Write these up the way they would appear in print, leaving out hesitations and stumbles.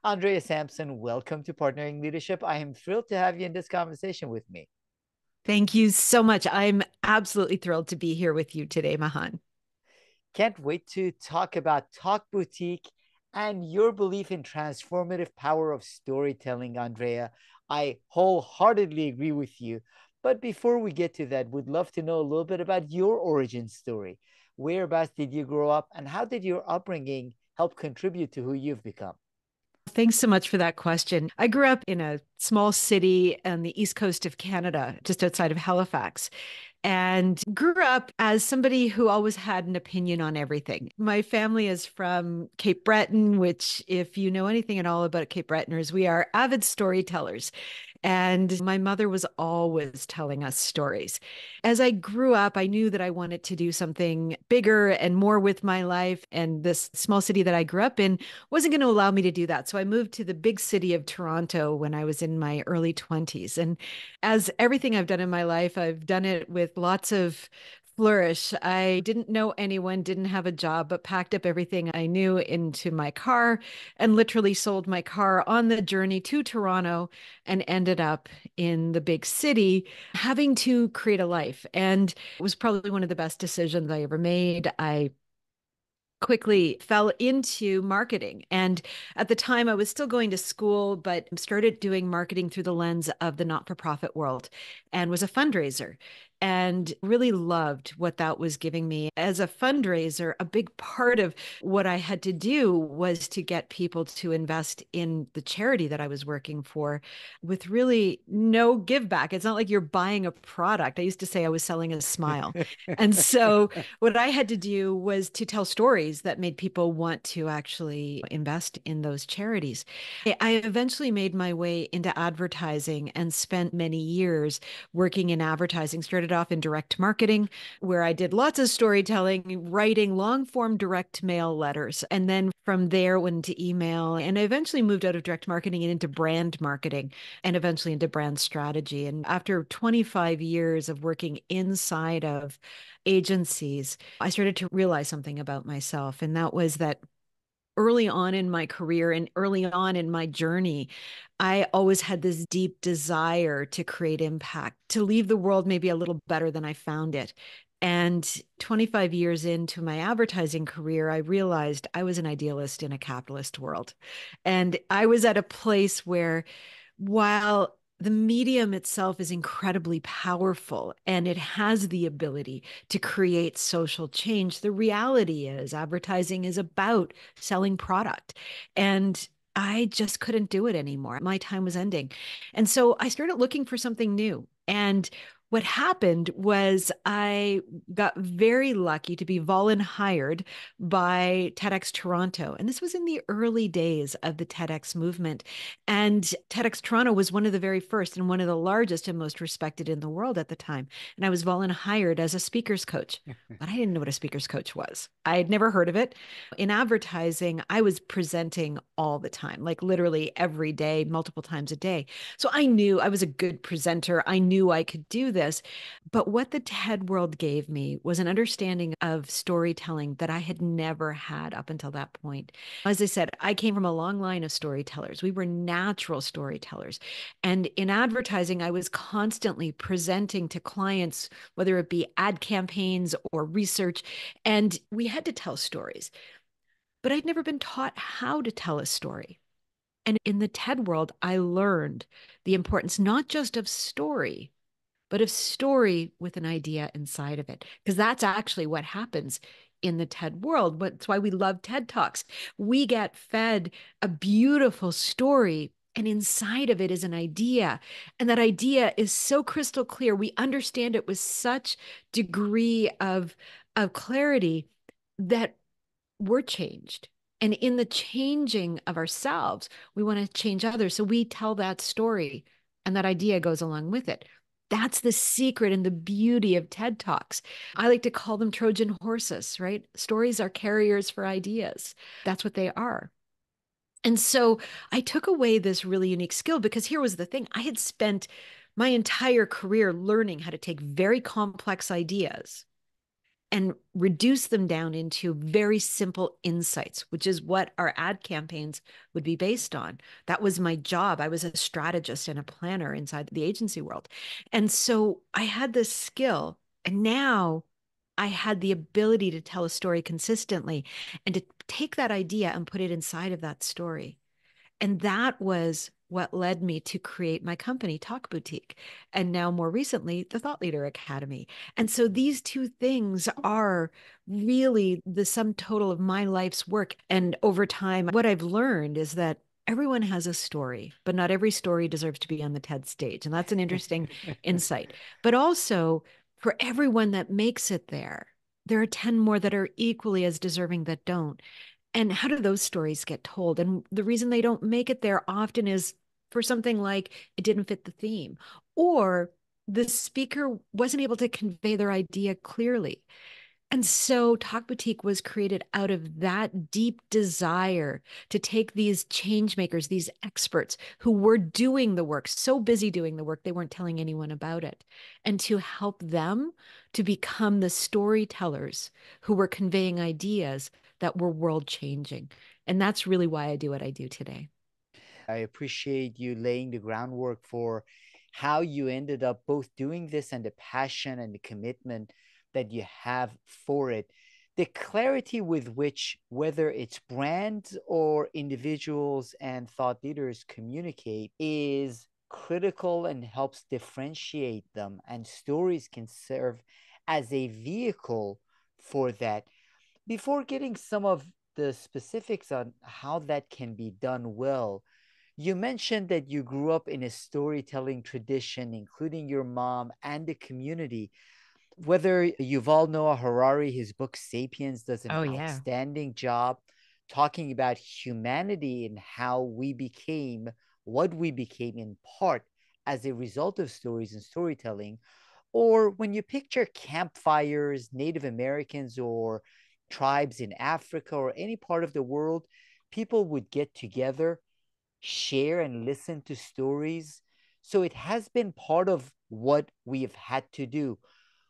Andrea Sampson, welcome to Partnering Leadership. I am thrilled to have you in this conversation with me. Thank you so much. I'm absolutely thrilled to be here with you today, Mahan. Can't wait to talk about Talk Boutique and your belief in transformative power of storytelling, Andrea. I wholeheartedly agree with you. But before we get to that, would love to know a little bit about your origin story. Whereabouts did you grow up, and how did your upbringing help contribute to who you've become? Thanks so much for that question. I grew up in a small city on the east coast of Canada, just outside of Halifax, and grew up as somebody who always had an opinion on everything. My family is from Cape Breton, which, if you know anything at all about Cape Bretoners, we are avid storytellers. And my mother was always telling us stories. As I grew up, I knew that I wanted to do something bigger and more with my life. And this small city that I grew up in wasn't going to allow me to do that. So I moved to the big city of Toronto when I was in my early 20s. And as everything I've done in my life, I've done it with lots of flourish. I didn't know anyone, didn't have a job, but packed up everything I knew into my car and literally sold my car on the journey to Toronto and ended up in the big city having to create a life. And it was probably one of the best decisions I ever made. I quickly fell into marketing. And at the time, I was still going to school, but started doing marketing through the lens of the not for profit world and was a fundraiser and really loved what that was giving me. As a fundraiser, a big part of what I had to do was to get people to invest in the charity that I was working for with really no give back. It's not like you're buying a product. I used to say I was selling a smile. And so what I had to do was to tell stories that made people want to actually invest in those charities. I eventually made my way into advertising and spent many years working in advertising. Started off in direct marketing, where I did lots of storytelling, writing long form direct mail letters. And then from there went into email. And I eventually moved out of direct marketing and into brand marketing and eventually into brand strategy. And after 25 years of working inside of agencies, I started to realize something about myself. And that was that early on in my career and early on in my journey, I always had this deep desire to create impact, to leave the world maybe a little better than I found it. And 25 years into my advertising career, I realized I was an idealist in a capitalist world. And I was at a place where, while the medium itself is incredibly powerful and it has the ability to create social change, the reality is advertising is about selling product. And I just couldn't do it anymore. My time was ending. And so I started looking for something new. And what happened was I got very lucky to be hired by TEDx Toronto. And this was in the early days of the TEDx movement. And TEDx Toronto was one of the very first and one of the largest and most respected in the world at the time. And I was hired as a speaker's coach, but I didn't know what a speaker's coach was. I had never heard of it. In advertising, I was presenting all the time, like literally every day, multiple times a day. So I knew I was a good presenter. I knew I could do this. But what the TED world gave me was an understanding of storytelling that I had never had up until that point. As I said, I came from a long line of storytellers. We were natural storytellers. And in advertising, I was constantly presenting to clients, whether it be ad campaigns or research, and we had to tell stories. But I'd never been taught how to tell a story. And in the TED world, I learned the importance not just of story, but of story with an idea inside of it. Because that's actually what happens in the TED world. That's why we love TED Talks. We get fed a beautiful story, and inside of it is an idea. And that idea is so crystal clear. We understand it with such degree of clarity that we're changed. And in the changing of ourselves, we want to change others. So we tell that story, and that idea goes along with it. That's the secret and the beauty of TED Talks. I like to call them Trojan horses, right? Stories are carriers for ideas. That's what they are. And so I took away this really unique skill because here was the thing. I had spent my entire career learning how to take very complex ideas and reduce them down into very simple insights, which is what our ad campaigns would be based on. That was my job. I was a strategist and a planner inside the agency world. And so I had this skill, and now I had the ability to tell a story consistently and to take that idea and put it inside of that story. And that was what led me to create my company, Talk Boutique, and now more recently, the Thought Leader Academy. And so these two things are really the sum total of my life's work. And over time, what I've learned is that everyone has a story, but not every story deserves to be on the TED stage. And that's an interesting insight. But also, for everyone that makes it there are 10 more that are equally as deserving that don't. And how do those stories get told? And the reason they don't make it there often is for something like it didn't fit the theme, or the speaker wasn't able to convey their idea clearly. And so Talk Boutique was created out of that deep desire to take these change makers, these experts who were doing the work, so busy doing the work, they weren't telling anyone about it, and to help them to become the storytellers who were conveying ideas that were world changing. And that's really why I do what I do today. I appreciate you laying the groundwork for how you ended up both doing this and the passion and the commitment that you have for it. The clarity with which, whether it's brands or individuals and thought leaders communicate, is critical and helps differentiate them. And stories can serve as a vehicle for that. Before getting some of the specifics on how that can be done well, you mentioned that you grew up in a storytelling tradition, including your mom and the community. Whether Yuval Noah Harari, his book Sapiens, does an Oh, yeah. outstanding job talking about humanity and how we became what we became in part as a result of stories and storytelling. Or when you picture campfires, Native Americans or tribes in Africa or any part of the world, people would get together, share and listen to stories. So it has been part of what we have had to do.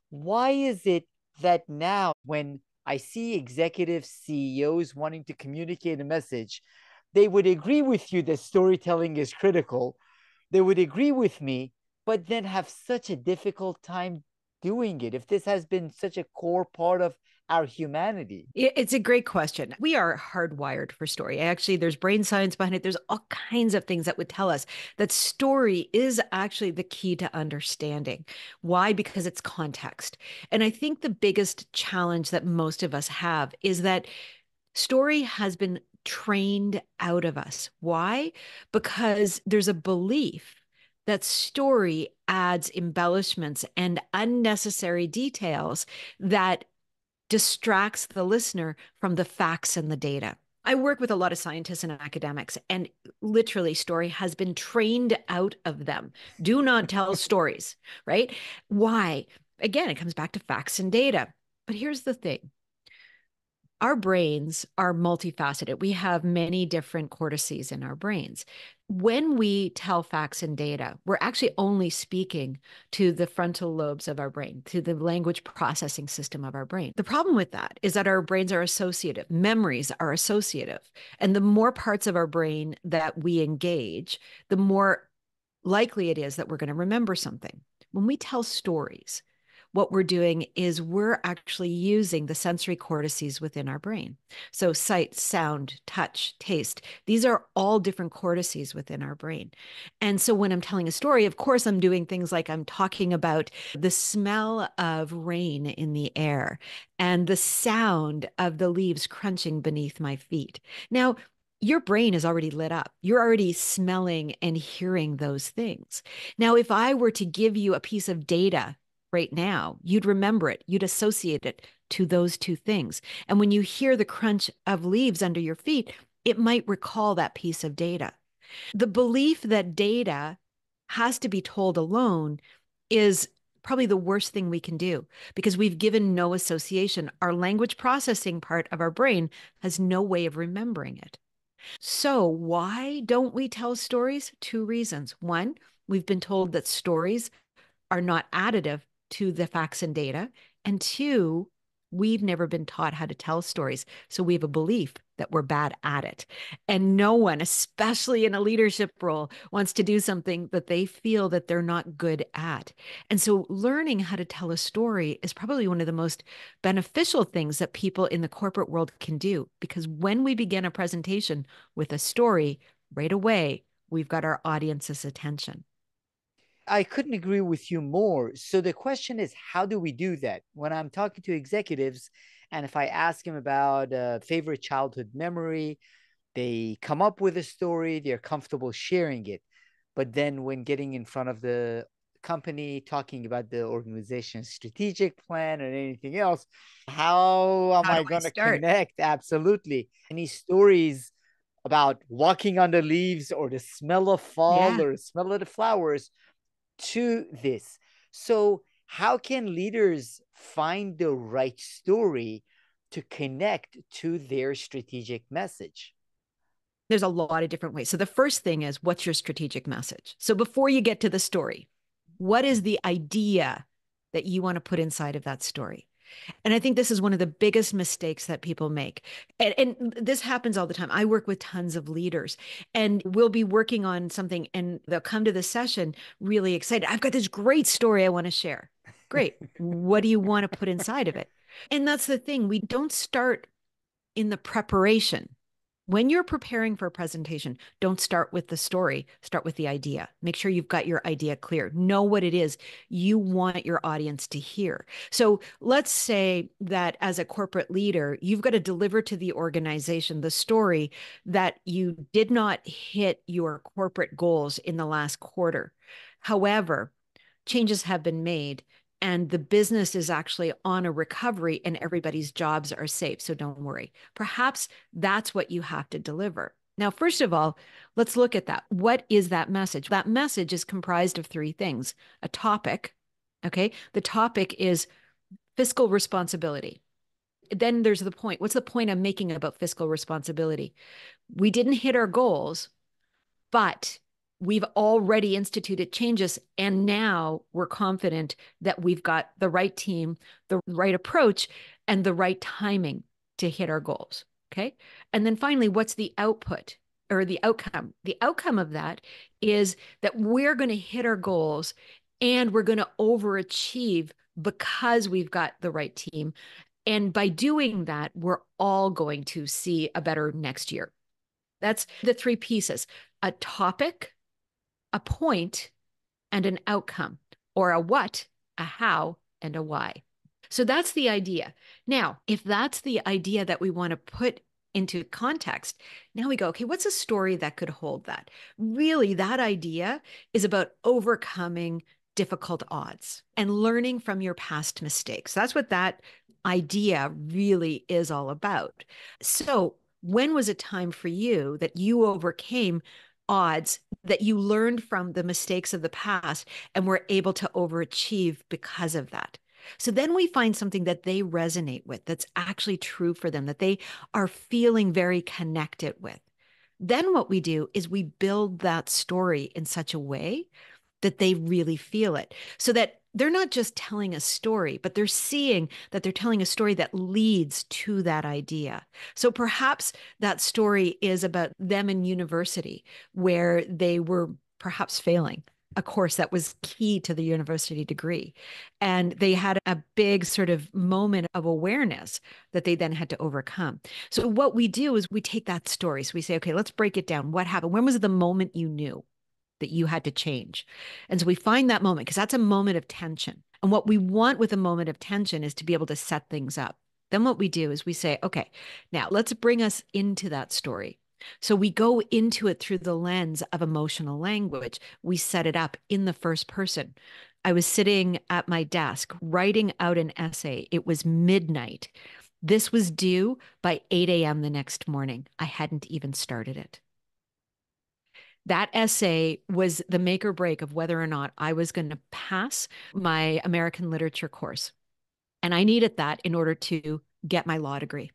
Why is it that now, when I see executives, CEOs wanting to communicate a message, they would agree with you that storytelling is critical? They would agree with me, but then have such a difficult time doing it if this has been such a core part of our humanity. It's a great question. We are hardwired for story. Actually, there's brain science behind it. There's all kinds of things that would tell us that story is actually the key to understanding. Why? Because it's context. And I think the biggest challenge that most of us have is that story has been trained out of us. Why? Because there's a belief that story adds embellishments and unnecessary details that distracts the listener from the facts and the data. I work with a lot of scientists and academics, and literally, story has been trained out of them. Do not tell stories, right? Why? Again, it comes back to facts and data. But here's the thing, our brains are multifaceted. We have many different cortices in our brains. When we tell facts and data, we're actually only speaking to the frontal lobes of our brain, to the language processing system of our brain. The problem with that is that our brains are associative, memories are associative. And the more parts of our brain that we engage, the more likely it is that we're going to remember something. When we tell stories, what we're doing is we're actually using the sensory cortices within our brain. So sight, sound, touch, taste, these are all different cortices within our brain. And so when I'm telling a story, of course, I'm doing things like I'm talking about the smell of rain in the air and the sound of the leaves crunching beneath my feet. Now, your brain is already lit up. You're already smelling and hearing those things. Now, if I were to give you a piece of data right now, you'd remember it, you'd associate it to those two things. And when you hear the crunch of leaves under your feet, it might recall that piece of data. The belief that data has to be told alone is probably the worst thing we can do because we've given no association. Our language processing part of our brain has no way of remembering it. So, why don't we tell stories? Two reasons. One, we've been told that stories are not additive to the facts and data. And two, We've never been taught how to tell stories. So we have a belief that we're bad at it. And no one, especially in a leadership role, wants to do something that they feel that they're not good at. And so learning how to tell a story is probably one of the most beneficial things that people in the corporate world can do. Because when we begin a presentation with a story, right away, we've got our audience's attention. I couldn't agree with you more. So the question is, how do we do that? When I'm talking to executives, and if I ask them about a favorite childhood memory, they come up with a story, they're comfortable sharing it. But then when getting in front of the company, talking about the organization's strategic plan or anything else, how am How do I I going to start? connect? Absolutely. Any stories about walking on the leaves or the smell of fall Yeah. or the smell of the flowers to this. So, how can leaders find the right story to connect to their strategic message? There's a lot of different ways. So the first thing is, what's your strategic message? So before you get to the story, what is the idea that you want to put inside of that story? And I think this is one of the biggest mistakes that people make. And this happens all the time. I work with tons of leaders, and we'll be working on something, and they'll come to the session really excited. I've got this great story I want to share. Great. What do you want to put inside of it? And that's the thing. We don't start in the preparation. When you're preparing for a presentation, don't start with the story, start with the idea. Make sure you've got your idea clear. Know what it is you want your audience to hear. So let's say that as a corporate leader, you've got to deliver to the organization the story that you did not hit your corporate goals in the last quarter. However, changes have been made and the business is actually on a recovery and everybody's jobs are safe. So don't worry. Perhaps that's what you have to deliver. Now, first of all, let's look at that. What is that message? That message is comprised of three things: a topic. Okay. The topic is fiscal responsibility. Then there's the point. What's the point I'm making about fiscal responsibility? We didn't hit our goals, but we've already instituted changes. And now we're confident that we've got the right team, the right approach, and the right timing to hit our goals. Okay. And then finally, what's the output or the outcome? The outcome of that is that we're going to hit our goals and we're going to overachieve because we've got the right team. And by doing that, we're all going to see a better next year. That's the three pieces: a topic, a point, and an outcome, or a what, a how, and a why. So that's the idea. Now, if that's the idea that we want to put into context, now we go, okay, what's a story that could hold that? Really, that idea is about overcoming difficult odds and learning from your past mistakes. That's what that idea really is all about. So, when was a time for you that you overcame odds, that you learned from the mistakes of the past and were able to overachieve because of that? So then we find something that they resonate with, that's actually true for them, that they are feeling very connected with. Then what we do is we build that story in such a way that they really feel it, so that they're not just telling a story, but they're seeing that they're telling a story that leads to that idea. So perhaps that story is about them in university where they were perhaps failing a course that was key to the university degree. And they had a big sort of moment of awareness that they then had to overcome. So what we do is we take that story. So we say, okay, let's break it down. What happened? When was the moment you knew that you had to change? And so we find that moment because that's a moment of tension. And what we want with a moment of tension is to be able to set things up. Then what we do is we say, okay, now let's bring us into that story. So we go into it through the lens of emotional language. We set it up in the first person. I was sitting at my desk writing out an essay. It was midnight. This was due by 8 a.m. the next morning. I hadn't even started it. That essay was the make or break of whether or not I was going to pass my American literature course. And I needed that in order to get my law degree.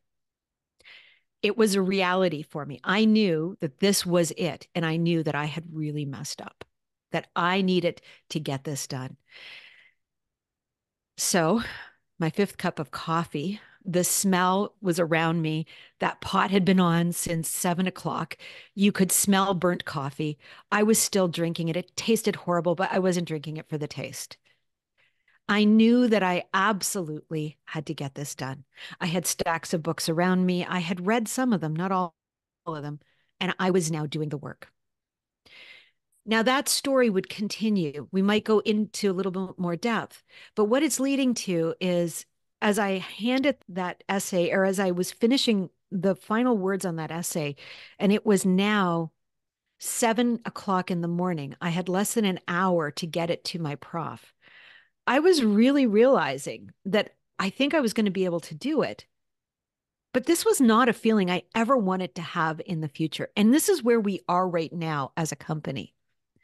It was a reality for me. I knew that this was it. And I knew that I had really messed up, that I needed to get this done. So my fifth cup of coffee. The smell was around me. That pot had been on since 7 o'clock. You could smell burnt coffee. I was still drinking it. It tasted horrible, but I wasn't drinking it for the taste. I knew that I absolutely had to get this done. I had stacks of books around me. I had read some of them, not all of them, and I was now doing the work. Now, that story would continue. We might go into a little bit more depth, but what it's leading to is as I handed that essay, or as I was finishing the final words on that essay, and it was now 7 o'clock in the morning, I had less than an hour to get it to my prof. I was really realizing that I think I was going to be able to do it. But this was not a feeling I ever wanted to have in the future. And this is where we are right now as a company.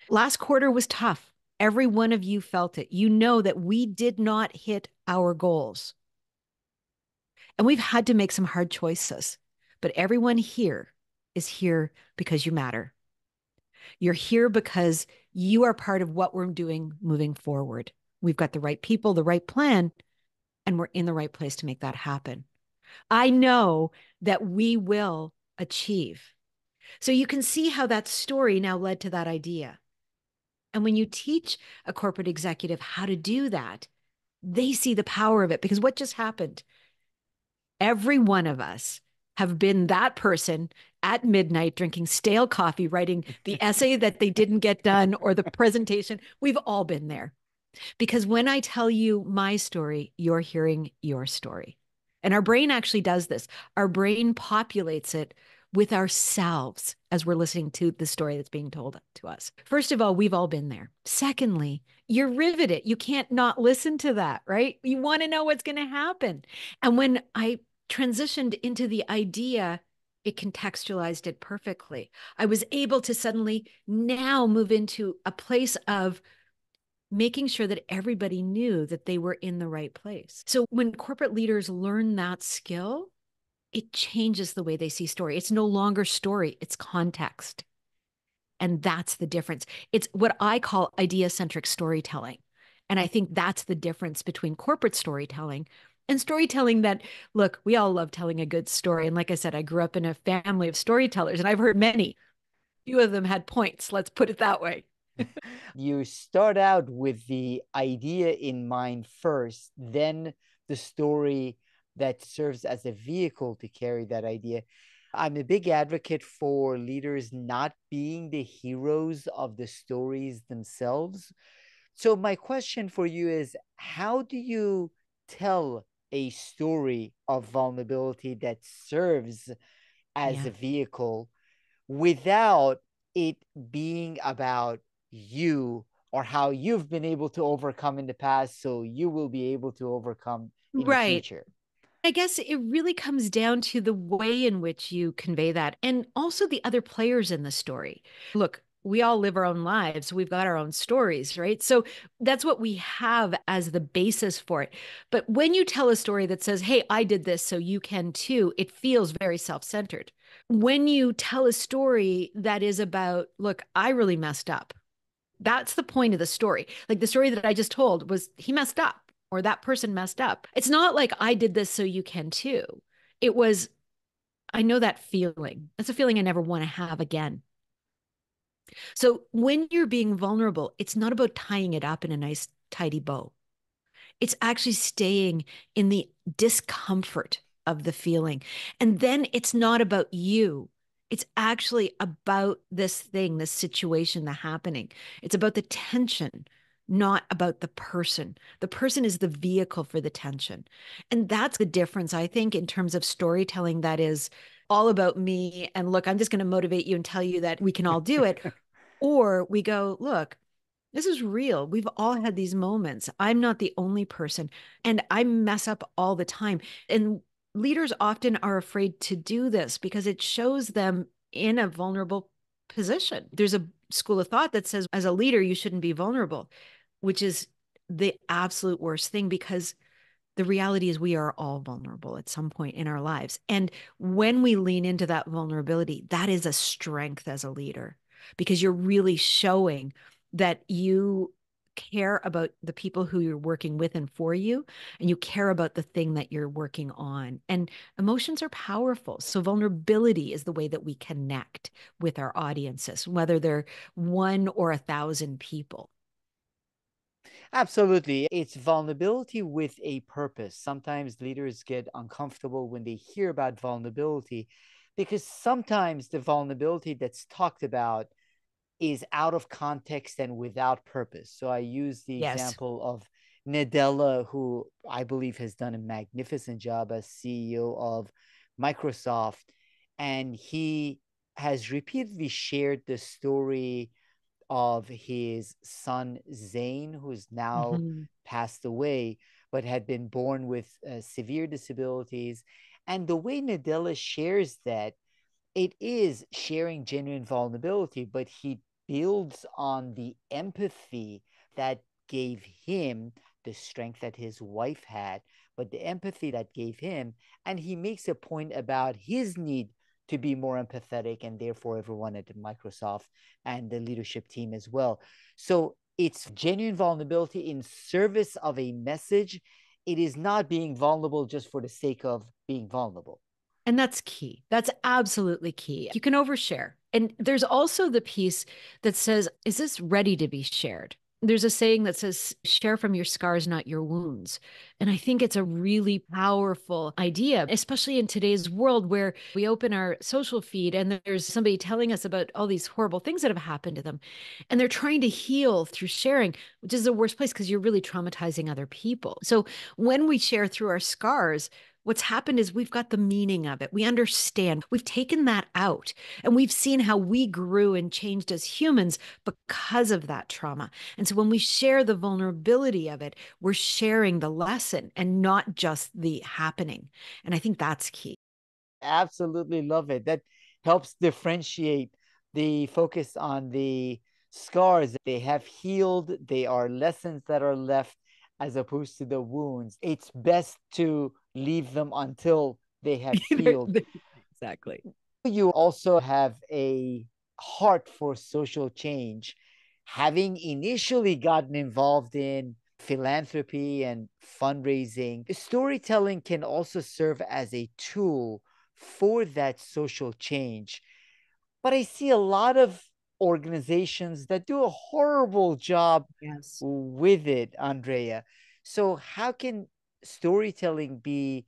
Last quarter was tough. Every one of you felt it. You know that we did not hit our goals. And we've had to make some hard choices. But everyone here is here because you matter. You're here because you are part of what we're doing moving forward. We've got the right people, the right plan, and we're in the right place to make that happen. I know that we will achieve. So you can see how that story now led to that idea. And when you teach a corporate executive how to do that, they see the power of it because what just happened? Every one of us have been that person at midnight drinking stale coffee, writing the essay that they didn't get done or the presentation. We've all been there. Because when I tell you my story, you're hearing your story. And our brain actually does this. Our brain populates it with ourselves as we're listening to the story that's being told to us. First of all, we've all been there. Secondly, you're riveted. You can't not listen to that, right? You want to know what's going to happen. And when I transitioned into the idea, it contextualized it perfectly. I was able to suddenly now move into a place of making sure that everybody knew that they were in the right place. So when corporate leaders learn that skill, it changes the way they see story. It's no longer story, it's context. And that's the difference. It's what I call idea-centric storytelling. And I think that's the difference between corporate storytelling and storytelling that, look, we all love telling a good story. And like I said, I grew up in a family of storytellers and I've heard many. Few of them had points, let's put it that way. You start out with the idea in mind first, then the story that serves as a vehicle to carry that idea. I'm a big advocate for leaders not being the heroes of the stories themselves. So, my question for you is how do you tell a story of vulnerability that serves as Yeah. a vehicle without it being about you or how you've been able to overcome in the past, so you will be able to overcome in the Right. future? I guess it really comes down to the way in which you convey that and also the other players in the story. Look, we all live our own lives. We've got our own stories, right? So that's what we have as the basis for it. But when you tell a story that says, hey, I did this, so you can too, it feels very self centered. When you tell a story that is about, look, I really messed up, that's the point of the story. Like the story that I just told was he messed up or that person messed up. It's not like I did this so you can too. It was, I know that feeling. That's a feeling I never want to have again. So when you're being vulnerable, it's not about tying it up in a nice, tidy bow. It's actually staying in the discomfort of the feeling. And then it's not about you. It's actually about this thing, this situation, the happening. It's about the tension, not about the person. The person is the vehicle for the tension. And that's the difference, I think, in terms of storytelling that is all about me. And look, I'm just going to motivate you and tell you that we can all do it. Or we go, look, this is real. We've all had these moments. I'm not the only person, and I mess up all the time. And leaders often are afraid to do this because it shows them in a vulnerable position. There's a school of thought that says, as a leader, you shouldn't be vulnerable, which is the absolute worst thing because the reality is we are all vulnerable at some point in our lives. And when we lean into that vulnerability, that is a strength as a leader because you're really showing that you care about the people who you're working with and for you, and you care about the thing that you're working on. And emotions are powerful. So vulnerability is the way that we connect with our audiences, whether they're one or 1,000 people. Absolutely. It's vulnerability with a purpose. Sometimes leaders get uncomfortable when they hear about vulnerability because sometimes the vulnerability that's talked about is out of context and without purpose. So I use the Yes. example of Nadella, who I believe has done a magnificent job as CEO of Microsoft. And he has repeatedly shared the story of his son Zane, who's now Mm-hmm. passed away, but had been born with severe disabilities. And the way Nadella shares that, it is sharing genuine vulnerability, but he builds on the empathy that gave him the strength that his wife had, but the empathy that gave him. And he makes a point about his need to be more empathetic, and therefore everyone at Microsoft and the leadership team as well. So it's genuine vulnerability in service of a message. It is not being vulnerable just for the sake of being vulnerable. And that's key. That's absolutely key. You can overshare. And there's also the piece that says, is this ready to be shared? There's a saying that says, share from your scars, not your wounds. And I think it's a really powerful idea, especially in today's world where we open our social feed and there's somebody telling us about all these horrible things that have happened to them. And they're trying to heal through sharing, which is the worst place because you're really traumatizing other people. So when we share through our scars, what's happened is we've got the meaning of it. We understand. We've taken that out and we've seen how we grew and changed as humans because of that trauma. And so when we share the vulnerability of it, we're sharing the lesson and not just the happening. And I think that's key. Absolutely love it. That helps differentiate the focus on the scars. They have healed, they are lessons that are left as opposed to the wounds. It's best to leave them until they have healed. Exactly. You also have a heart for social change, having initially gotten involved in philanthropy and fundraising. Storytelling can also serve as a tool for that social change. But I see a lot of organizations that do a horrible job Yes. with it, Andrea. So, how can storytelling be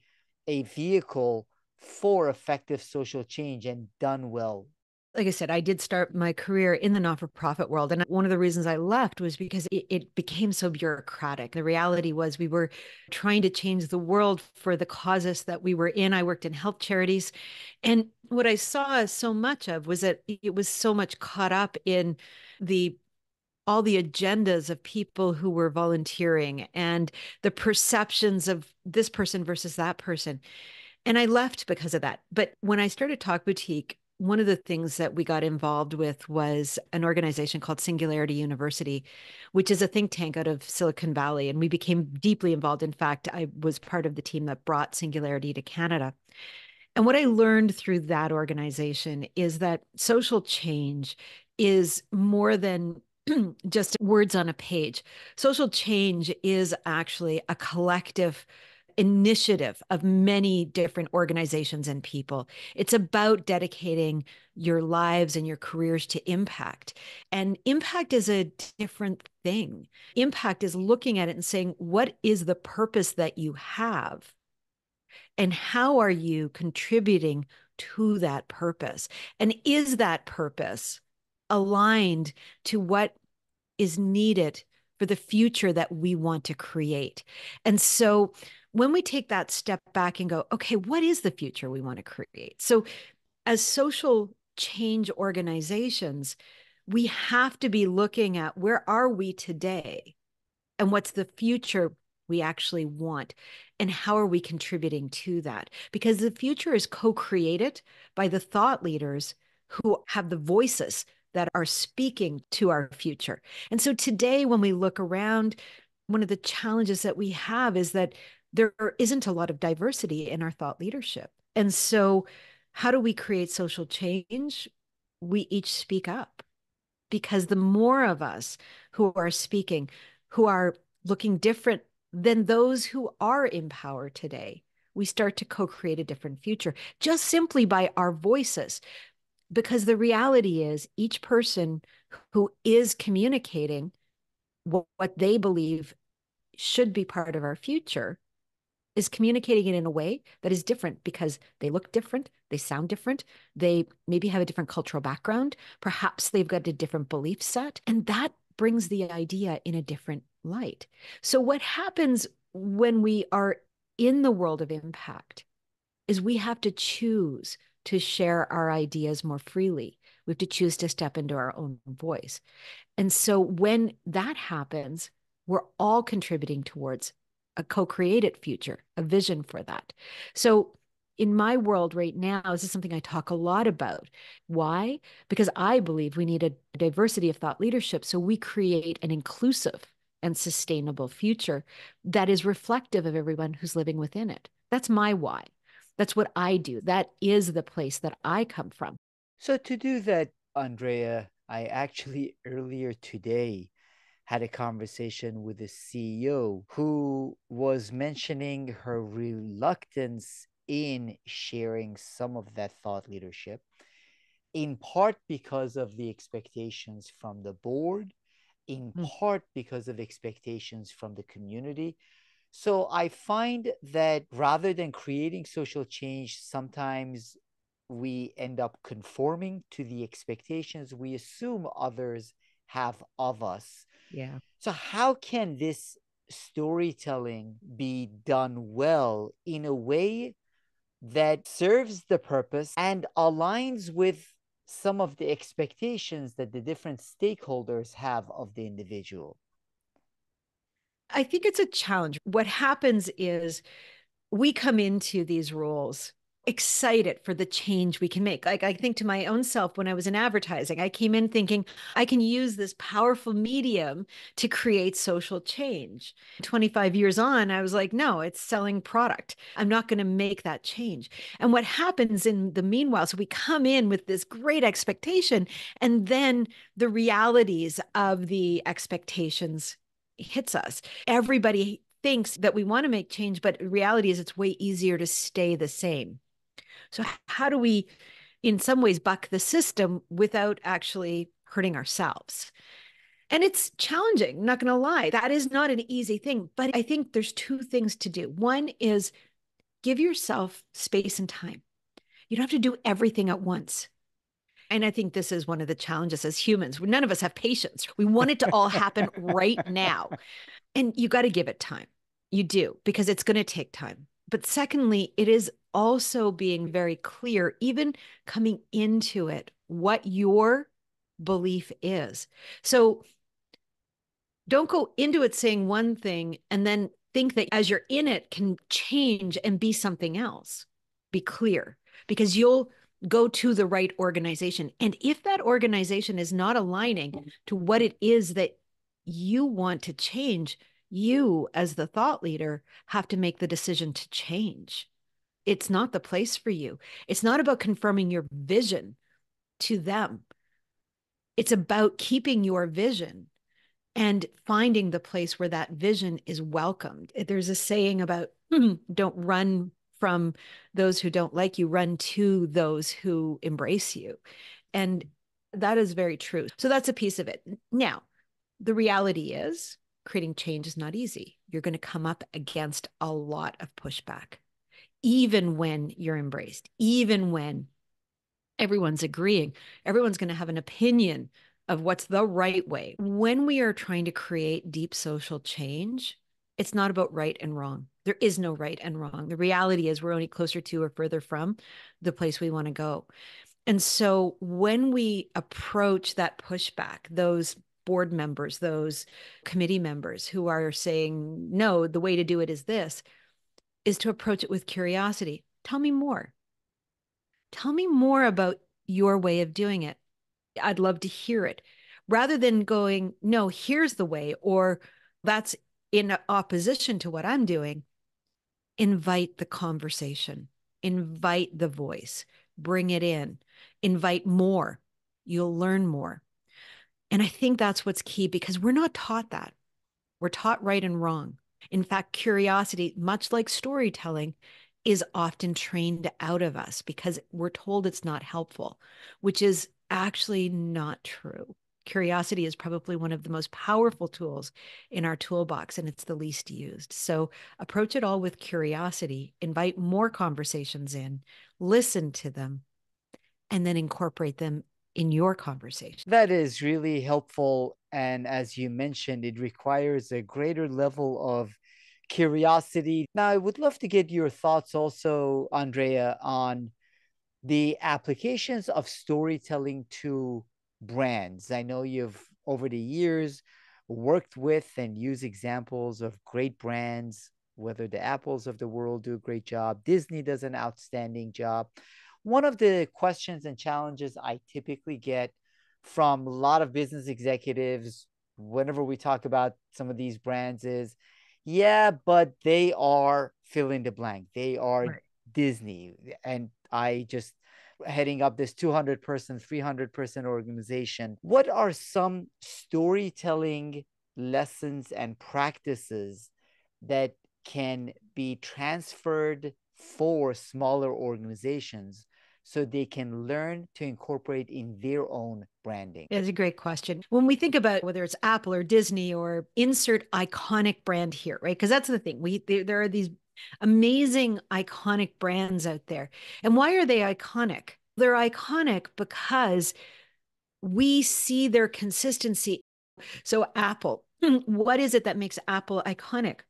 a vehicle for effective social change and done well? Like I said, I did start my career in the not for profit world. And one of the reasons I left was because it became so bureaucratic. The reality was we were trying to change the world for the causes that we were in. I worked in health charities. And what I saw so much of was that it was so much caught up in the all the agendas of people who were volunteering and the perceptions of this person versus that person. And I left because of that. But when I started Talk Boutique, one of the things that we got involved with was an organization called Singularity University, which is a think tank out of Silicon Valley. And we became deeply involved. In fact, I was part of the team that brought Singularity to Canada. And what I learned through that organization is that social change is more than just words on a page. Social change is actually a collective initiative of many different organizations and people. It's about dedicating your lives and your careers to impact. And impact is a different thing. Impact is looking at it and saying, what is the purpose that you have? And how are you contributing to that purpose? And is that purpose aligned to what is needed for the future that we want to create? And so when we take that step back and go, okay, what is the future we want to create? So as social change organizations, we have to be looking at where are we today and what's the future we actually want and how are we contributing to that, because the future is co-created by the thought leaders who have the voices that are speaking to our future. And so today when we look around, one of the challenges that we have is that there isn't a lot of diversity in our thought leadership. And so how do we create social change? We each speak up, because the more of us who are speaking, who are looking different than those who are in power today. We start to co-create a different future just simply by our voices. Because the reality is each person who is communicating what they believe should be part of our future is communicating it in a way that is different because they look different, they sound different, they maybe have a different cultural background, perhaps they've got a different belief set, and that brings the idea in a different light. So what happens when we are in the world of impact is we have to choose to share our ideas more freely. We have to choose to step into our own voice. And so when that happens, we're all contributing towards a co-created future, a vision for that. So in my world right now, this is something I talk a lot about. Why? Because I believe we need a diversity of thought leadership so we create an inclusive and sustainable future that is reflective of everyone who's living within it. That's my why. That's what I do. That is the place that I come from. So to do that, Andrea, I actually earlier today had a conversation with a CEO who was mentioning her reluctance in sharing some of that thought leadership, in part because of the expectations from the board, in Mm. part because of expectations from the community. So I find that rather than creating social change, sometimes we end up conforming to the expectations we assume others have of us. Yeah. So, how can this storytelling be done well in a way that serves the purpose and aligns with some of the expectations that the different stakeholders have of the individual? I think it's a challenge. What happens is we come into these roles excited for the change we can make. Like I think to my own self when I was in advertising, I came in thinking I can use this powerful medium to create social change. 25 years on, I was like, no, it's selling product. I'm not going to make that change. And what happens in the meanwhile, so we come in with this great expectation, and then the realities of the expectations hits us. Everybody thinks that we want to make change, but reality is it's way easier to stay the same. So how do we, in some ways, buck the system without actually hurting ourselves? And it's challenging, I'm not going to lie. That is not an easy thing. But I think there's two things to do. One is give yourself space and time. You don't have to do everything at once. And I think this is one of the challenges as humans. None of us have patience. We want it to all happen right now. And you got to give it time. You do, because it's going to take time. But secondly, it is also being very clear, even coming into it, what your belief is. So don't go into it saying one thing and then think that as you're in it can change and be something else. Be clear, because you'll go to the right organization. And if that organization is not aligning to what it is that you want to change, you, as the thought leader, have to make the decision to change. It's not the place for you. It's not about confirming your vision to them. It's about keeping your vision and finding the place where that vision is welcomed. There's a saying about don't run from those who don't like you, run to those who embrace you. And that is very true. So that's a piece of it. Now, the reality is creating change is not easy. You're going to come up against a lot of pushback, even when you're embraced, even when everyone's agreeing, everyone's going to have an opinion of what's the right way. When we are trying to create deep social change, it's not about right and wrong. There is no right and wrong. The reality is we're only closer to or further from the place we want to go. And so when we approach that pushback, those board members, those committee members who are saying, no, the way to do it is this, is to approach it with curiosity. Tell me more. Tell me more about your way of doing it. I'd love to hear it. Rather than going, no, here's the way, or that's in opposition to what I'm doing, invite the conversation, invite the voice, bring it in, invite more. You'll learn more. And I think that's what's key because we're not taught that. We're taught right and wrong. In fact, curiosity, much like storytelling, is often trained out of us because we're told it's not helpful, which is actually not true. Curiosity is probably one of the most powerful tools in our toolbox, and it's the least used. So approach it all with curiosity, invite more conversations in, listen to them, and then incorporate them in your conversation. That is really helpful. And as you mentioned, it requires a greater level of curiosity. Now, I would love to get your thoughts also, Andrea, on the applications of storytelling to brands. I know you've, over the years, worked with and used examples of great brands, whether the Apples of the world do a great job, Disney does an outstanding job. One of the questions and challenges I typically get from a lot of business executives whenever we talk about some of these brands is, yeah, but they are fill in the blank. They are Right. Disney. And I just heading up this 200-person, 300-person organization. What are some storytelling lessons and practices that can be transferred for smaller organizations so they can learn to incorporate in their own branding? That's a great question. When we think about whether it's Apple or Disney or insert iconic brand here, right? Because that's the thing. There are these amazing iconic brands out there. And why are they iconic? They're iconic because we see their consistency. So Apple, what is it that makes Apple iconic?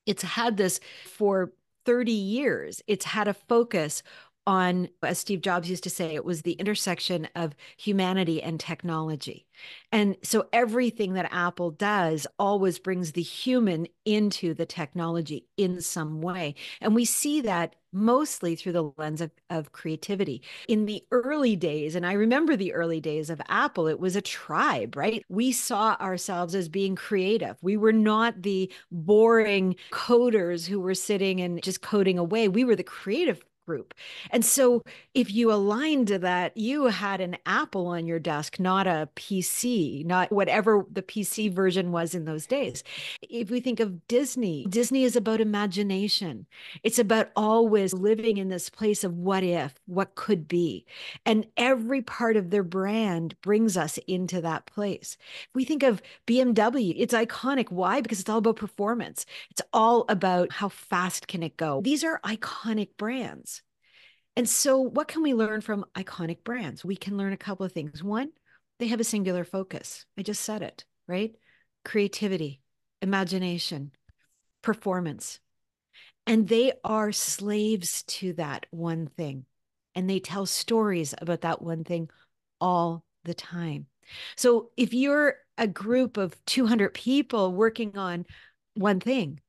It's had this for 30 years. It's had a focus on, as Steve Jobs used to say, it was the intersection of humanity and technology. And so everything that Apple does always brings the human into the technology in some way. And we see that mostly through the lens of creativity. In the early days, and I remember the early days of Apple, it was a tribe, right? We saw ourselves as being creative. We were not the boring coders who were sitting and just coding away. We were the creative group. And so if you aligned to that, you had an Apple on your desk, not a PC, not whatever the PC version was in those days. If we think of Disney, Disney is about imagination. It's about always living in this place of what if, what could be. And every part of their brand brings us into that place. If we think of BMW, it's iconic. Why? Because it's all about performance. It's all about how fast can it go. These are iconic brands. And so, what can we learn from iconic brands? We can learn a couple of things. One, they have a singular focus. I just said it, right? Creativity, imagination, performance. And they are slaves to that one thing. And they tell stories about that one thing all the time. So, if you're a group of 200 people working on one thing,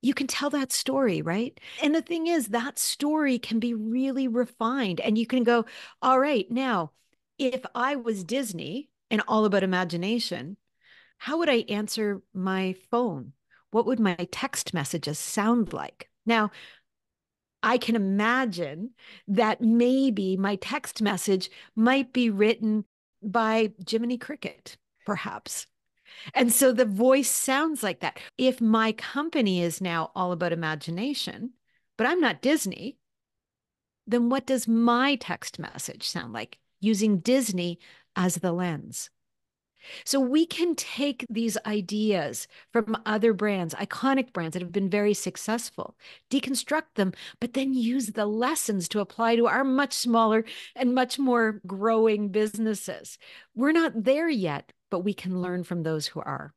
you can tell that story, right? And the thing is, that story can be really refined. And you can go, all right, now, if I was Disney and all about imagination, how would I answer my phone? What would my text messages sound like? Now, I can imagine that maybe my text message might be written by Jiminy Cricket, perhaps. And so the voice sounds like that. If my company is now all about imagination, but I'm not Disney, then what does my text message sound like using Disney as the lens? So we can take these ideas from other brands, iconic brands that have been very successful, deconstruct them, but then use the lessons to apply to our much smaller and much more growing businesses. We're not there yet, but we can learn from those who are.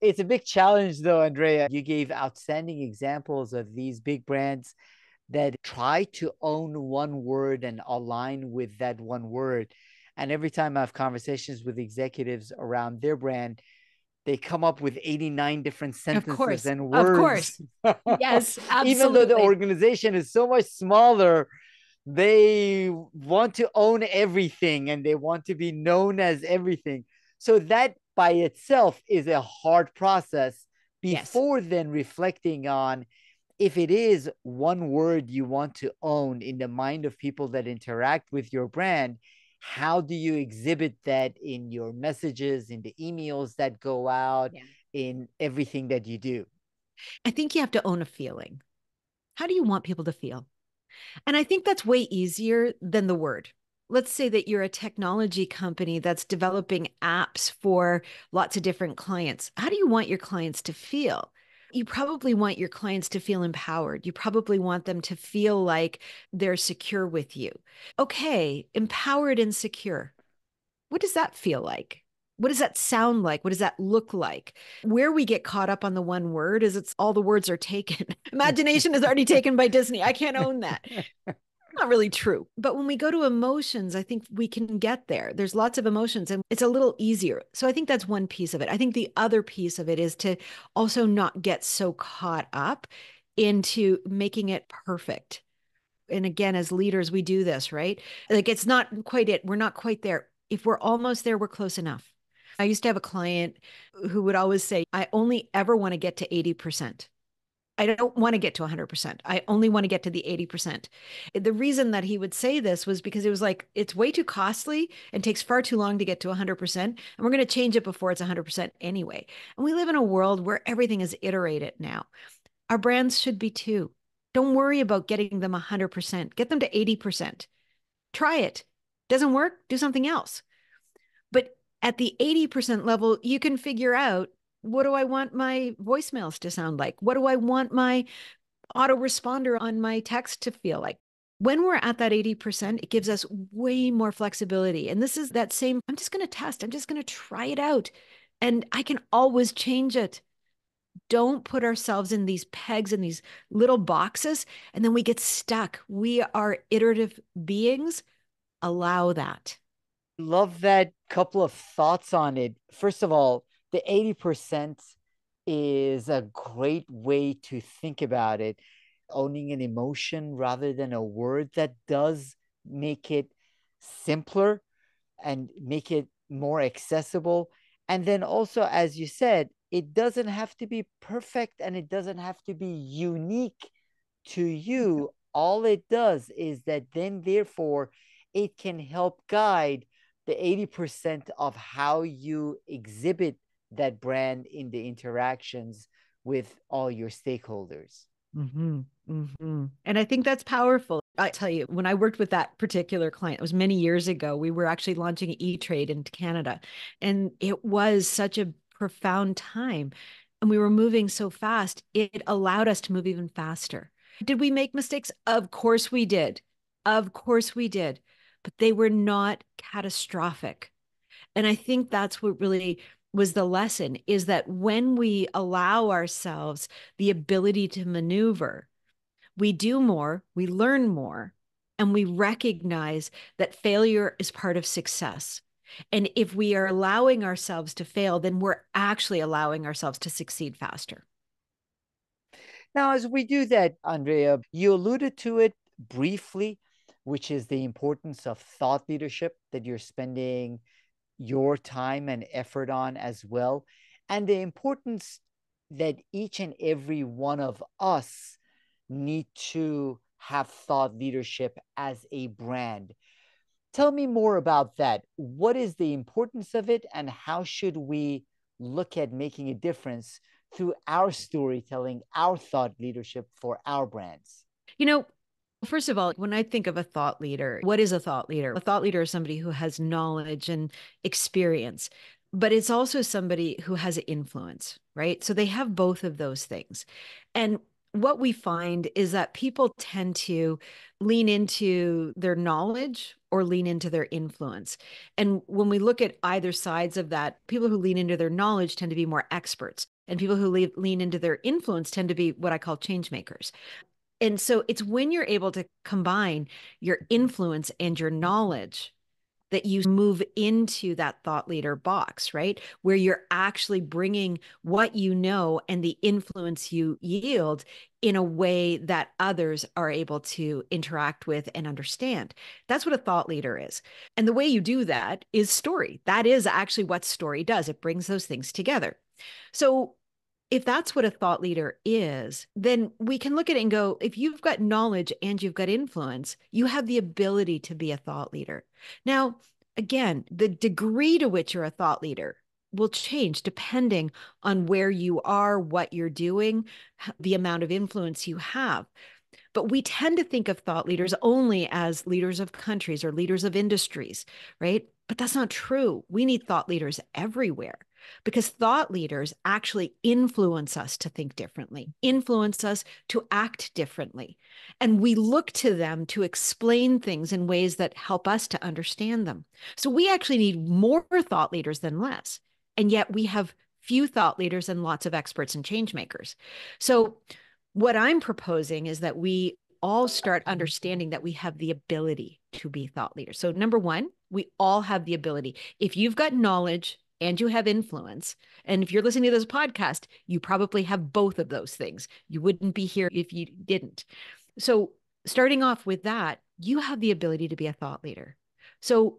It's a big challenge, though, Andrea. You gave outstanding examples of these big brands that try to own one word and align with that one word. And every time I have conversations with executives around their brand, they come up with 89 different Of sentences course. and Of words. course. Yes, Even though the absolutely. organization is so much smaller, they want to own everything and they want to be known as everything. So that by itself is a hard process Yes. before then reflecting on if it is one word you want to own in the mind of people that interact with your brand, how do you exhibit that in your messages, in the emails that go out, Yeah. in everything that you do? I think you have to own a feeling. How do you want people to feel? And I think that's way easier than the word. Let's say that you're a technology company that's developing apps for lots of different clients. How do you want your clients to feel? You probably want your clients to feel empowered. You probably want them to feel like they're secure with you. Okay, empowered and secure. What does that feel like? What does that sound like? What does that look like? Where we get caught up on the one word is it's all the words are taken. Imagination is already taken by Disney. I can't own that. Not really true. But when we go to emotions, I think we can get there. There's lots of emotions and it's a little easier. So I think that's one piece of it. I think the other piece of it is to also not get so caught up into making it perfect. And again, as leaders, we do this, right? Like it's not quite it. We're not quite there. If we're almost there, we're close enough. I used to have a client who would always say, I only ever want to get to 80%. I don't want to get to 100%. I only want to get to the 80%. The reason that he would say this was because it was like, it's way too costly and takes far too long to get to 100%. And we're going to change it before it's 100% anyway. And we live in a world where everything is iterated now. Our brands should be too. Don't worry about getting them 100%. Get them to 80%. Try it. Doesn't work? Do something else. But at the 80% level, you can figure out, what do I want my voicemails to sound like? What do I want my autoresponder on my text to feel like? When we're at that 80%, it gives us way more flexibility. And this is that same, I'm just going to test, I'm just going to try it out. And I can always change it. Don't put ourselves in these pegs and these little boxes, and then we get stuck. We are iterative beings. Allow that. Love that couple of thoughts on it. First of all, the 80% is a great way to think about it. Owning an emotion rather than a word, that does make it simpler and make it more accessible. And then also, as you said, it doesn't have to be perfect and it doesn't have to be unique to you. All it does is that then, therefore, it can help guide the 80% of how you exhibit that brand in the interactions with all your stakeholders. Mm-hmm. Mm-hmm. And I think that's powerful. I tell you, when I worked with that particular client, it was many years ago, we were actually launching E-Trade into Canada. And it was such a profound time. And we were moving so fast, it allowed us to move even faster. Did we make mistakes? Of course we did. Of course we did. But they were not catastrophic. And I think that's what really was the lesson, is that when we allow ourselves the ability to maneuver, we do more, we learn more, and we recognize that failure is part of success. And if we are allowing ourselves to fail, then we're actually allowing ourselves to succeed faster. Now, as we do that, Andrea, you alluded to it briefly, which is the importance of thought leadership that you're spending your time and effort on as well, and the importance that each and every one of us need to have thought leadership as a brand. Tell me more about that. What is the importance of it, and how should we look at making a difference through our storytelling, our thought leadership for our brands? You know, first of all, when I think of a thought leader, what is a thought leader? A thought leader is somebody who has knowledge and experience, but it's also somebody who has influence, right? So they have both of those things. And what we find is that people tend to lean into their knowledge or lean into their influence. And when we look at either sides of that, people who lean into their knowledge tend to be more experts. And people who lean into their influence tend to be what I call change makers. And so it's when you're able to combine your influence and your knowledge that you move into that thought leader box, right? Where you're actually bringing what you know and the influence you yield in a way that others are able to interact with and understand. That's what a thought leader is. And the way you do that is story. That is actually what story does. It brings those things together. So if that's what a thought leader is, then we can look at it and go, if you've got knowledge and you've got influence, you have the ability to be a thought leader. Now, again, the degree to which you're a thought leader will change depending on where you are, what you're doing, the amount of influence you have. But we tend to think of thought leaders only as leaders of countries or leaders of industries, right? But that's not true. We need thought leaders everywhere because thought leaders actually influence us to think differently, influence us to act differently. And we look to them to explain things in ways that help us to understand them. So we actually need more thought leaders than less. And yet we have few thought leaders and lots of experts and change makers. So what I'm proposing is that we all start understanding that we have the ability to be thought leaders. So, number one, we all have the ability. If you've got knowledge and you have influence, and if you're listening to this podcast, you probably have both of those things. You wouldn't be here if you didn't. So, starting off with that, you have the ability to be a thought leader. So,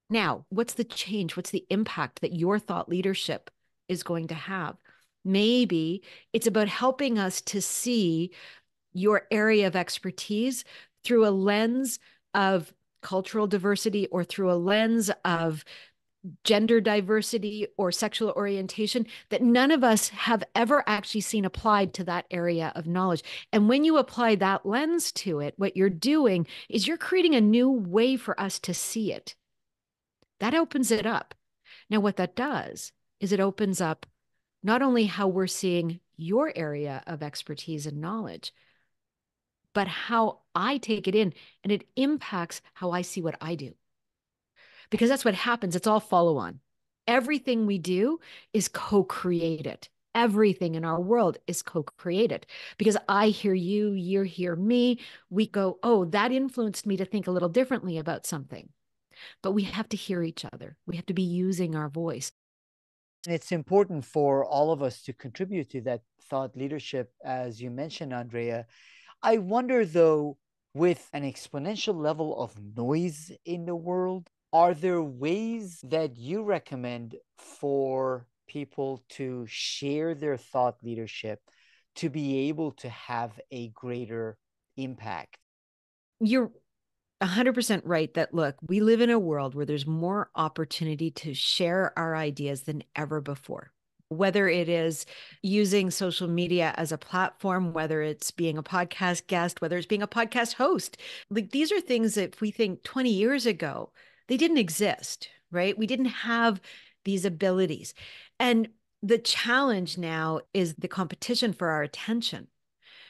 now what's the change? What's the impact that your thought leadership is going to have? Maybe it's about helping us to see your area of expertise through a lens of cultural diversity or through a lens of gender diversity or sexual orientation that none of us have ever actually seen applied to that area of knowledge. And when you apply that lens to it, what you're doing is you're creating a new way for us to see it. That opens it up. Now, what that does is it opens up not only how we're seeing your area of expertise and knowledge, but how I take it in, and it impacts how I see what I do. Because that's what happens. It's all follow on. Everything we do is co-created. Everything in our world is co-created because I hear you, you hear me. We go, oh, that influenced me to think a little differently about something. But we have to hear each other. We have to be using our voice. It's important for all of us to contribute to that thought leadership, as you mentioned, Andrea. I wonder, though, with an exponential level of noise in the world, are there ways that you recommend for people to share their thought leadership to be able to have a greater impact? You're 100% right that, look, we live in a world where there's more opportunity to share our ideas than ever before. Whether it is using social media as a platform, whether it's being a podcast guest, whether it's being a podcast host, like these are things that if we think 20 years ago, they didn't exist, right? We didn't have these abilities. And the challenge now is the competition for our attention.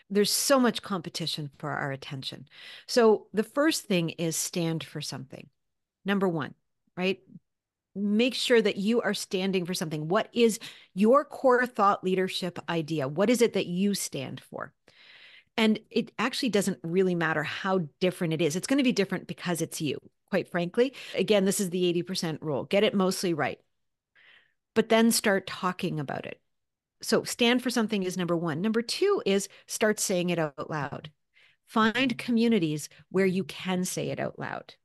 There's so much competition for our attention. So the first thing is stand for something. Number one, right? Make sure that you are standing for something. What is your core thought leadership idea? What is it that you stand for? And it actually doesn't really matter how different it is. It's going to be different because it's you, quite frankly. Again, this is the 80% rule. Get it mostly right, but then start talking about it. So stand for something is number one. Number two is start saying it out loud. Find communities where you can say it out loud.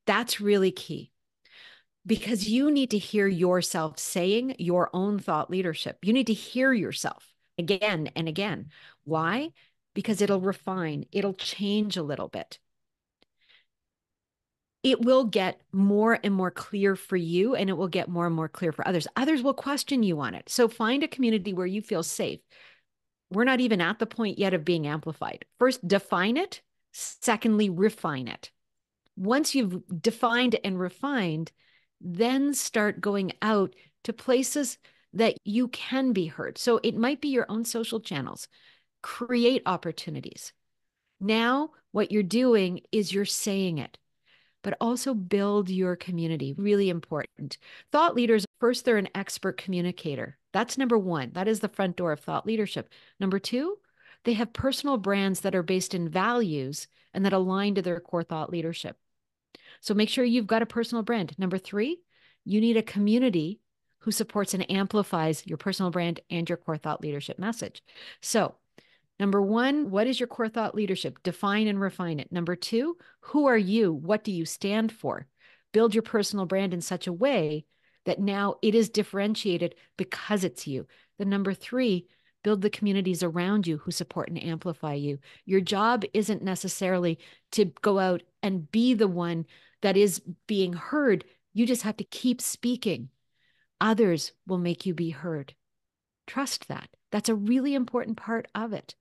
That's really key because you need to hear yourself saying your own thought leadership. You need to hear yourself again and again. Why? Because it'll refine, it'll change a little bit. It will get more and more clear for you, and it will get more and more clear for others. Others will question you on it. So find a community where you feel safe. We're not even at the point yet of being amplified. First, define it. Secondly, refine it. Once you've defined and refined, then start going out to places that you can be heard. So it might be your own social channels. Create opportunities. Now, what you're doing is you're saying it, but also build your community. Really important. Thought leaders, first, they're an expert communicator. That's number one. That is the front door of thought leadership. Number two, they have personal brands that are based in values and that align to their core thought leadership. So make sure you've got a personal brand. Number three, you need a community who supports and amplifies your personal brand and your core thought leadership message. So number one, what is your core thought leadership? Define and refine it. Number two, who are you? What do you stand for? Build your personal brand in such a way that now it is differentiated because it's you. Then number three, build the communities around you who support and amplify you. Your job isn't necessarily to go out and be the one that is being heard. You just have to keep speaking. others will make you be heard. Trust that. That's a really important part of it.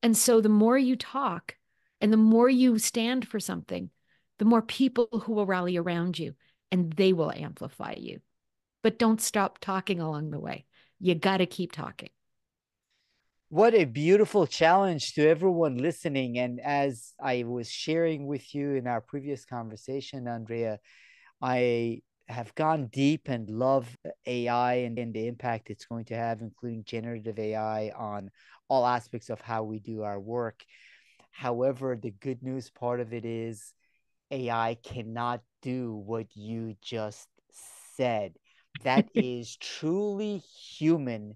And so the more you talk and the more you stand for something, the more people who will rally around you and they will amplify you. But don't stop talking along the way. You got to keep talking. What a beautiful challenge to everyone listening. And as I was sharing with you in our previous conversation, Andrea, I have gone deep and love AI and the impact it's going to have, including generative AI on all aspects of how we do our work. However, the good news part of it is AI cannot do what you just said. That is truly human,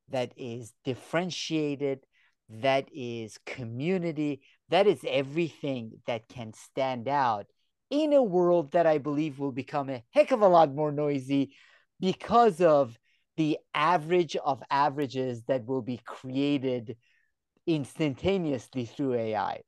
that is differentiated, that is community, that is everything that can stand out in a world that I believe will become a heck of a lot more noisy because of the average of averages that will be created instantaneously through AI.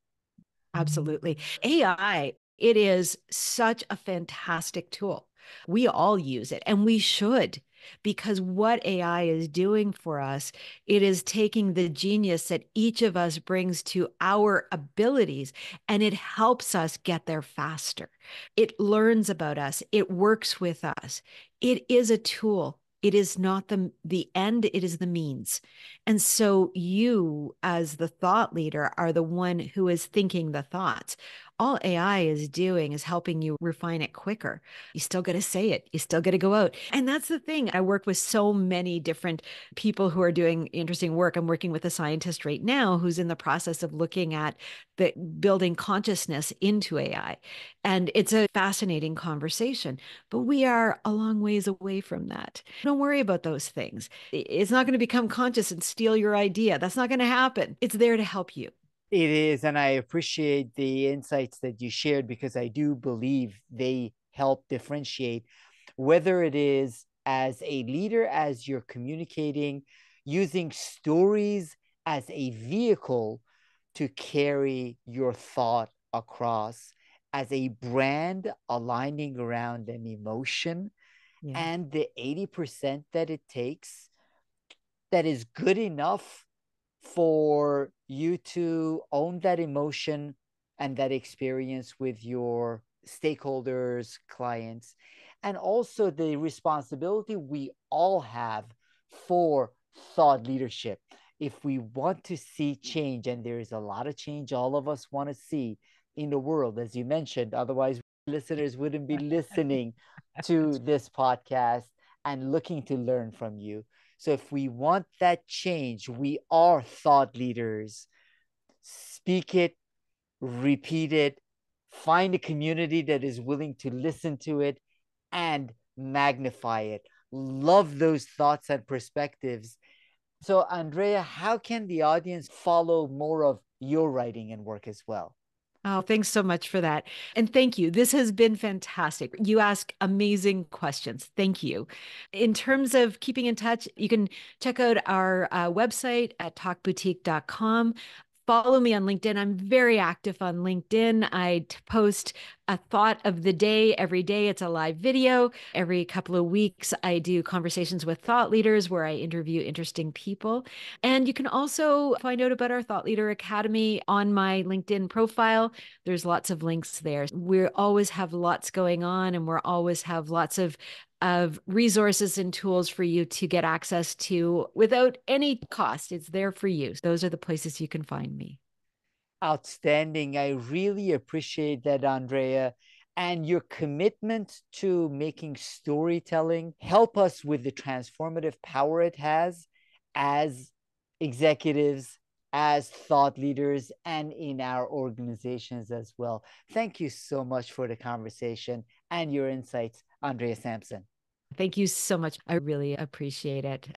Absolutely. AI, it is such a fantastic tool. We all use it and we should, because what AI is doing for us, it is taking the genius that each of us brings to our abilities and it helps us get there faster. It learns about us, it works with us. It is a tool. It is not the end, it is the means. And so you, as the thought leader, are the one who is thinking the thoughts. All AI is doing is helping you refine it quicker. You still got to say it. You still got to go out. And that's the thing. I work with so many different people who are doing interesting work. I'm working with a scientist right now who's in the process of looking at the building consciousness into AI. And it's a fascinating conversation, but we are a long ways away from that. Don't worry about those things. It's not going to become conscious and steal your idea. That's not going to happen. It's there to help you. It is, and I appreciate the insights that you shared because I do believe they help differentiate whether it is as a leader, as you're communicating, using stories as a vehicle to carry your thought across, as a brand aligning around an emotion, Yeah. and the 80% that it takes that is good enough for you to own that emotion and that experience with your stakeholders, clients, and also the responsibility we all have for thought leadership. If we want to see change, and there is a lot of change all of us want to see in the world, as you mentioned, otherwise, listeners wouldn't be listening to this podcast and looking to learn from you. So if we want that change, we are thought leaders. Speak it, repeat it, find a community that is willing to listen to it and magnify it. Love those thoughts and perspectives. So, Andrea, how can the audience follow more of your writing and work as well? Oh, thanks so much for that. And thank you. This has been fantastic. You ask amazing questions. Thank you. In terms of keeping in touch, you can check out our website at talkboutique.com. Follow me on LinkedIn. I'm very active on LinkedIn. I post a thought of the day every day. It's a live video. Every couple of weeks, I do conversations with thought leaders where I interview interesting people. And you can also find out about our Thought Leader Academy on my LinkedIn profile. There's lots of links there. We always have lots going on, and we're always have lots of resources and tools for you to get access to without any cost. It's there for you. Those are the places you can find me. Outstanding. I really appreciate that, Andrea. And your commitment to making storytelling help us with the transformative power it has as executives, as thought leaders, and in our organizations as well. Thank you so much for the conversation and your insights, Andrea Sampson. Thank you so much. I really appreciate it.